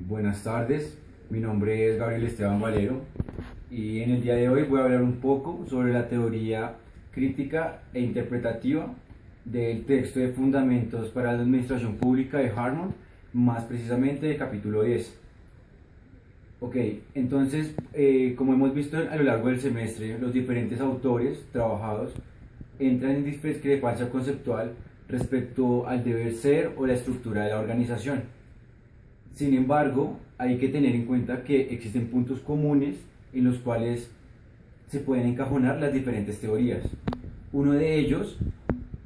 Buenas tardes, mi nombre es Gabriel Esteban Valero y en el día de hoy voy a hablar un poco sobre la teoría crítica e interpretativa del texto de Fundamentos para la Administración Pública de Hartman, más precisamente del capítulo 10. Ok, entonces, como hemos visto a lo largo del semestre, los diferentes autores trabajados entran en discrepancia conceptual respecto al deber ser o la estructura de la organización. Sin embargo, hay que tener en cuenta que existen puntos comunes en los cuales se pueden encajonar las diferentes teorías. Uno de ellos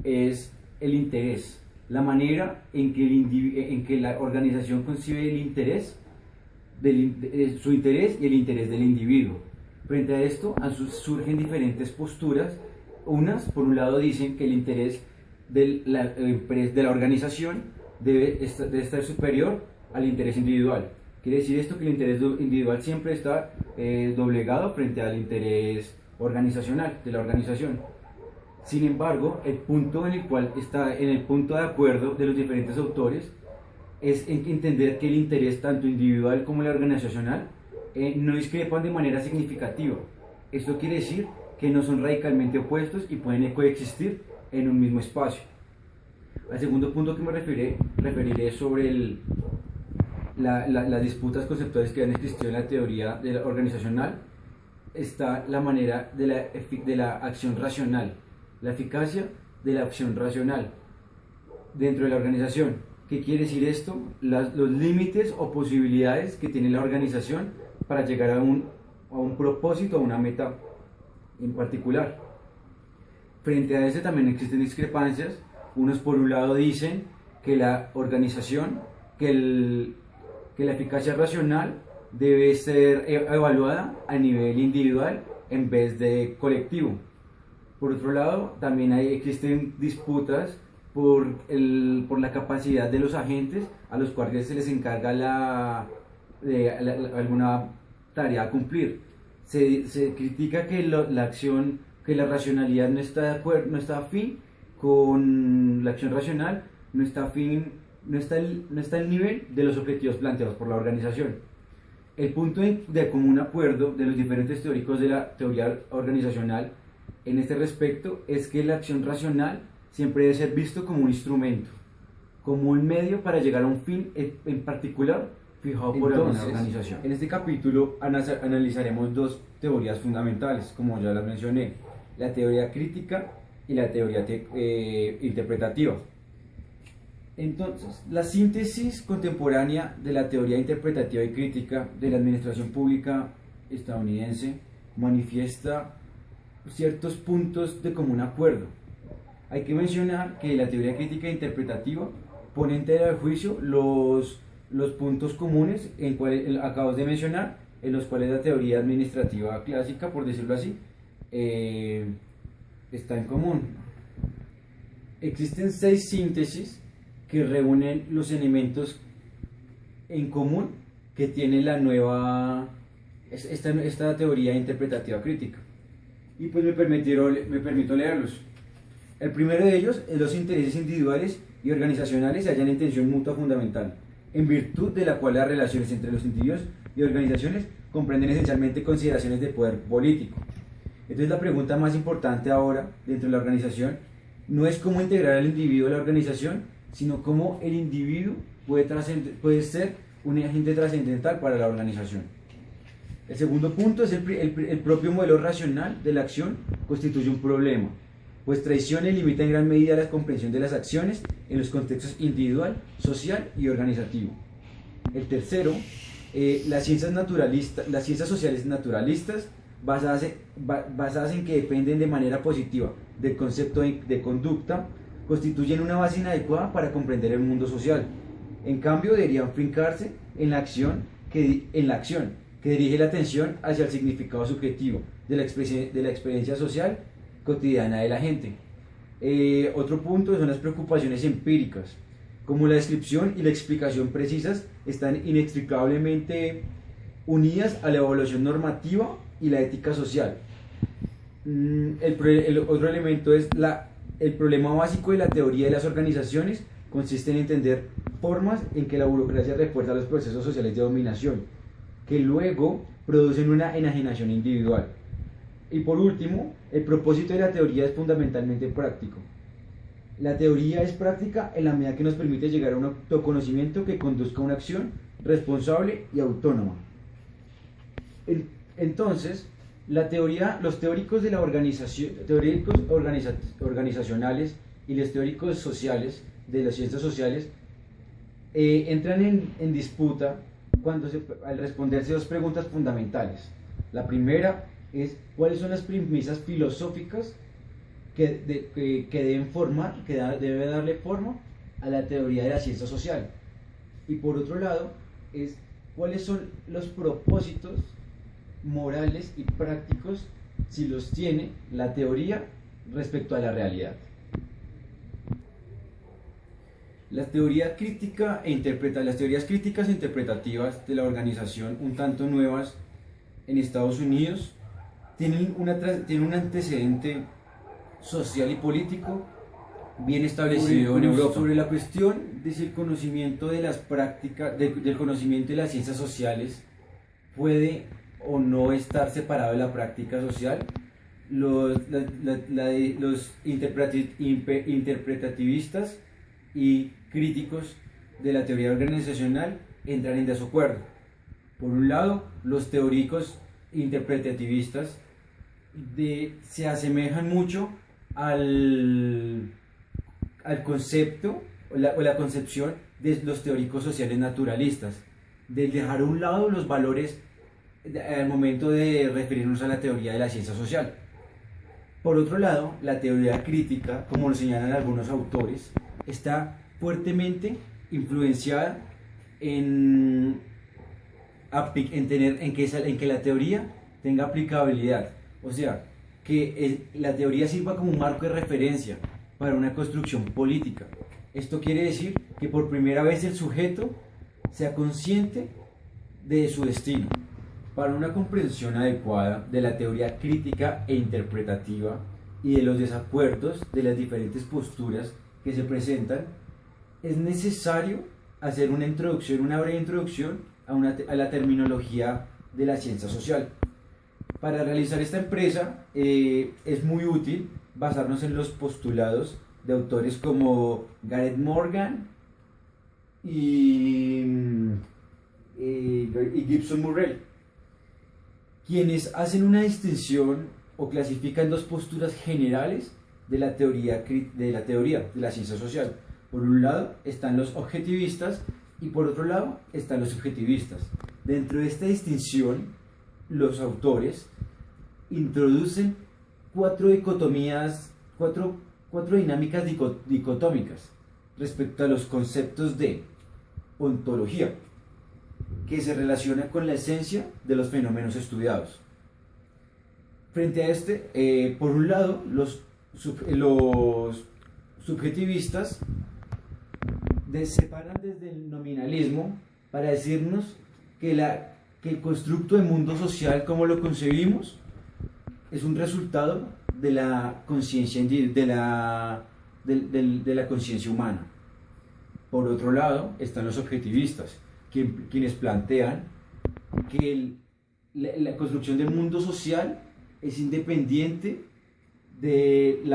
es el interés, la manera en que la organización concibe el interés, su interés y el interés del individuo. Frente a esto surgen diferentes posturas. Unas, por un lado, dicen que el interés de la organización debe estar superior al interés individual. Quiere decir esto que el interés individual siempre está doblegado frente al interés organizacional de la organización. Sin embargo, el punto en el cual está en el punto de acuerdo de los diferentes autores es entender que el interés tanto individual como el organizacional no discrepan de manera significativa. Esto quiere decir que no son radicalmente opuestos y pueden coexistir en un mismo espacio. Al segundo punto que me referiré sobre las disputas conceptuales que han existido en la teoría organizacional, está la manera de la acción racional, la eficacia de la acción racional dentro de la organización. ¿Qué quiere decir esto? Los límites o posibilidades que tiene la organización para llegar a un propósito, a una meta en particular. Frente a eso también existen discrepancias. Unos por un lado dicen que la organización, que la eficacia racional debe ser evaluada a nivel individual en vez de colectivo. Por otro lado, también existen disputas por la capacidad de los agentes a los cuales se les encarga alguna tarea a cumplir. Se critica que la racionalidad no está de acuerdo, no está afín con la acción racional, no está al nivel de los objetivos planteados por la organización. El punto de común acuerdo de los diferentes teóricos de la teoría organizacional en este respecto es que la acción racional siempre debe ser visto como un instrumento, como un medio para llegar a un fin en particular fijado por alguna organización. En este capítulo analizaremos dos teorías fundamentales, como ya las mencioné, la teoría crítica y la teoría interpretativa. Entonces, la síntesis contemporánea de la teoría interpretativa y crítica de la administración pública estadounidense manifiesta ciertos puntos de común acuerdo. Hay que mencionar que la teoría crítica e interpretativa pone en tela de juicio los puntos comunes acabamos de mencionar, en los cuales la teoría administrativa clásica, por decirlo así, está en común. Existen 6 síntesis que reúnen los elementos en común que tiene esta teoría interpretativa crítica. Y pues me permito leerlos. El primero de ellos es los intereses individuales y organizacionales se hallan en tensión mutua fundamental, en virtud de la cual las relaciones entre los individuos y organizaciones comprenden esencialmente consideraciones de poder político. Entonces la pregunta más importante ahora dentro de la organización no es cómo integrar al individuo a la organización, sino cómo el individuo puede ser un agente trascendental para la organización. El segundo punto es el propio modelo racional de la acción constituye un problema, pues traiciona y limita en gran medida la comprensión de las acciones en los contextos individual, social y organizativo. El tercero, las ciencias sociales naturalistas, basadas en que dependen de manera positiva del concepto de conducta, constituyen una base inadecuada para comprender el mundo social. En cambio, deberían fincarse en la acción que dirige la atención hacia el significado subjetivo de la experiencia social cotidiana de la gente. Otro punto son las preocupaciones empíricas. Como la descripción y la explicación precisas están inextricablemente unidas a la evaluación normativa y la ética social. El otro elemento es el problema básico de la teoría de las organizaciones consiste en entender formas en que la burocracia refuerza los procesos sociales de dominación, que luego producen una enajenación individual. Y por último, el propósito de la teoría es fundamentalmente práctico. La teoría es práctica en la medida que nos permite llegar a un autoconocimiento que conduzca a una acción responsable y autónoma. Entonces, la teoría, los teóricos de la organización, organizacionales y los teóricos sociales de las ciencias sociales entran en disputa al responderse dos preguntas fundamentales. La primera es cuáles son las premisas filosóficas que debe darle forma a la teoría de la ciencia social. Y por otro lado, es cuáles son los propósitos morales y prácticos, si los tiene la teoría respecto a la realidad. Las teorías críticas e interpretativas de la organización, un tanto nuevas en Estados Unidos, tienen un antecedente social y político bien establecido en Europa. Sobre la cuestión de si el conocimiento de las prácticas, del conocimiento de las ciencias sociales puede o no estar separado de la práctica social, los interpretativistas y críticos de la teoría organizacional entran en desacuerdo. Por un lado, los teóricos interpretativistas se asemejan mucho al concepto o la concepción de los teóricos sociales naturalistas, de dejar a un lado los valores al momento de referirnos a la teoría de la ciencia social. Por otro lado, la teoría crítica, como lo señalan algunos autores, está fuertemente influenciada en que la teoría tenga aplicabilidad, o sea, que la teoría sirva como un marco de referencia para una construcción política. Esto quiere decir que por primera vez el sujeto sea consciente de su destino. Para una comprensión adecuada de la teoría crítica e interpretativa y de los desacuerdos de las diferentes posturas que se presentan, es necesario hacer una breve introducción a la terminología de la ciencia social. Para realizar esta empresa es muy útil basarnos en los postulados de autores como Gareth Morgan y Gibson Murray, quienes hacen una distinción o clasifican dos posturas generales de la teoría de la ciencia social. Por un lado están los objetivistas y por otro lado están los subjetivistas. Dentro de esta distinción, los autores introducen cuatro dinámicas dicotómicas respecto a los conceptos de ontología, que se relaciona con la esencia de los fenómenos estudiados. Frente a por un lado, los subjetivistas separan desde el nominalismo para decirnos que el constructo de mundo social como lo concebimos es un resultado de la conciencia de la conciencia humana. Por otro lado están los objetivistas, quienes plantean que la construcción del mundo social es independiente del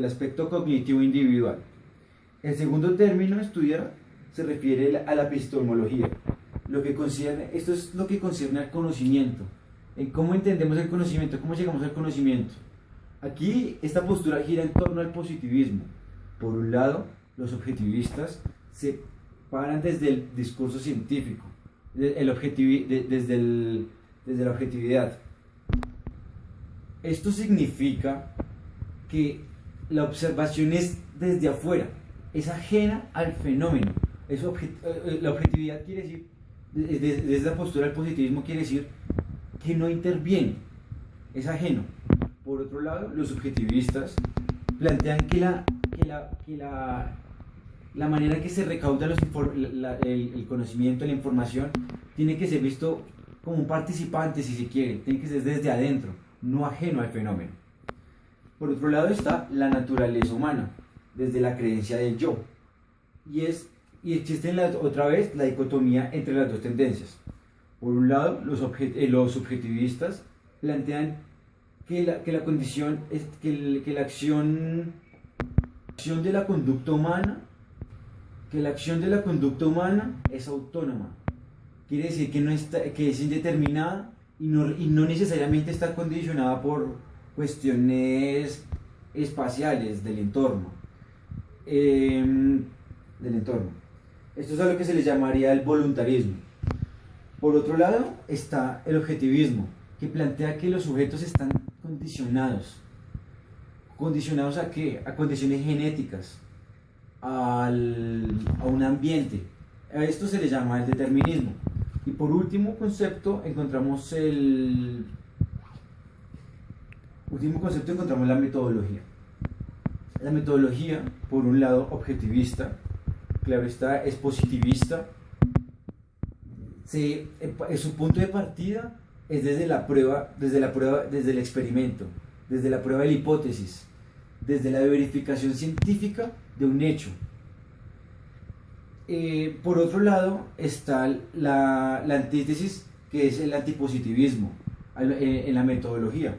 aspecto cognitivo individual. El segundo término a estudiar se refiere a la epistemología. Esto es lo que concierne al conocimiento. En cómo entendemos el conocimiento, cómo llegamos al conocimiento. Aquí esta postura gira en torno al positivismo. Por un lado, los objetivistas se paran desde el discurso científico, desde la objetividad. Esto significa que la observación es desde afuera, es ajena al fenómeno. La objetividad quiere decir, desde la postura del positivismo quiere decir que no interviene, es ajeno. Por otro lado, los subjetivistas plantean que la manera en que se recauda el conocimiento, la información, tiene que ser visto como un participante, si se quiere, tiene que ser desde adentro, no ajeno al fenómeno. Por otro lado está la naturaleza humana. desde la creencia del yo. Y existe otra vez la dicotomía entre las dos tendencias. Por un lado, los subjetivistas plantean que la condición es que la acción de la conducta humana, es autónoma. Quiere decir que es indeterminada y no necesariamente está condicionada por cuestiones espaciales del entorno. Esto es a lo que se le llamaría el voluntarismo. Por otro lado está el objetivismo, que plantea que los sujetos están condicionados. ¿Condicionados a qué? A condiciones genéticas, a un ambiente. A esto se le llama el determinismo. Y por último concepto encontramos la metodología. La metodología, por un lado, objetivista, claro está, es positivista. Su punto de partida es desde el experimento, desde la prueba de la hipótesis, desde la verificación científica de un hecho. Por otro lado está la antítesis, que es el antipositivismo en la metodología.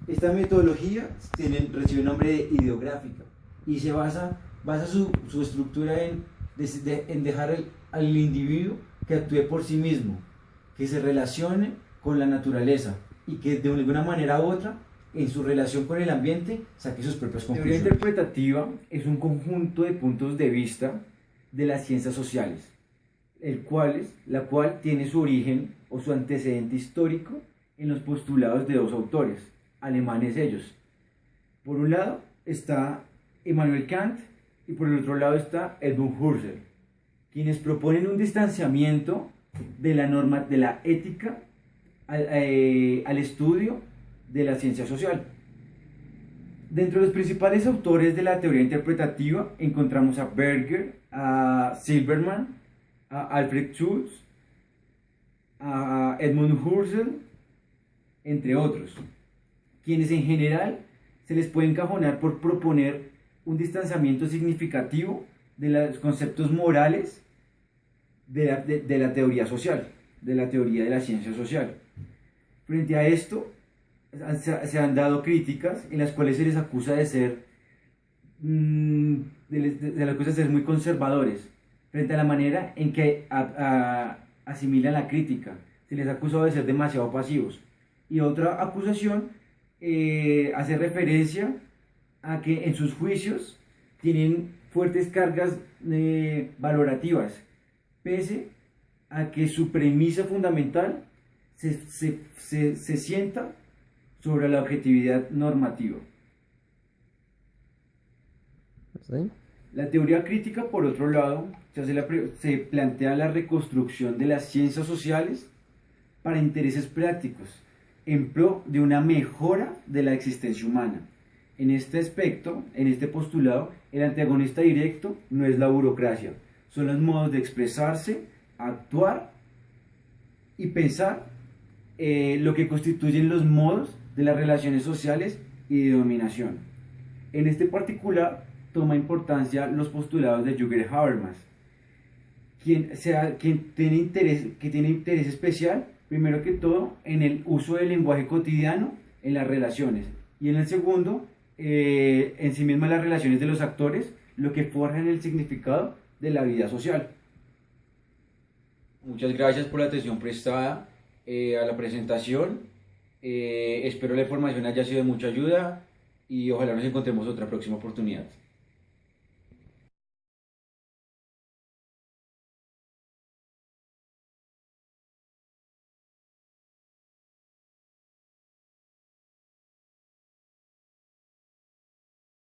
Esta metodología recibe el nombre de ideográfica y se basa su estructura en dejar al individuo que actúe por sí mismo, que se relacione con la naturaleza y que de alguna manera u otra, en su relación con el ambiente, saque sus propias conclusiones. La teoría interpretativa es un conjunto de puntos de vista de las ciencias sociales, la cual tiene su origen o su antecedente histórico en los postulados de dos autores, alemanes ellos. Por un lado está Immanuel Kant y por el otro lado está Edmund Husserl, quienes proponen un distanciamiento de la ética al estudio de la ciencia social. Dentro de los principales autores de la teoría interpretativa encontramos a Berger, a Silberman, a Alfred Schulz, a Edmund Husserl, entre otros, quienes en general se les puede encajonar por proponer un distanciamiento significativo de los conceptos morales de la teoría social, de la teoría de la ciencia social. Frente a esto, se han dado críticas en las cuales se les acusa de ser muy conservadores frente a la manera en que asimilan la crítica. Se les ha acusado de ser demasiado pasivos. Y otra acusación hace referencia a que en sus juicios tienen fuertes cargas valorativas, pese a que su premisa fundamental se sienta sobre la objetividad normativa. ¿Sí? La teoría crítica, por otro lado, se plantea la reconstrucción de las ciencias sociales para intereses prácticos, en pro de una mejora de la existencia humana. En este aspecto, en este postulado, el antagonista directo no es la burocracia, son los modos de expresarse, actuar y pensar lo que constituyen los modos de las relaciones sociales y de dominación. En este particular toma importancia los postulados de Jürgen Habermas, quien tiene interés especial, primero que todo, en el uso del lenguaje cotidiano en las relaciones, y en el segundo, en sí mismas las relaciones de los actores, lo que forjan el significado de la vida social. Muchas gracias por la atención prestada a la presentación. Espero la información haya sido de mucha ayuda y ojalá nos encontremos otra próxima oportunidad.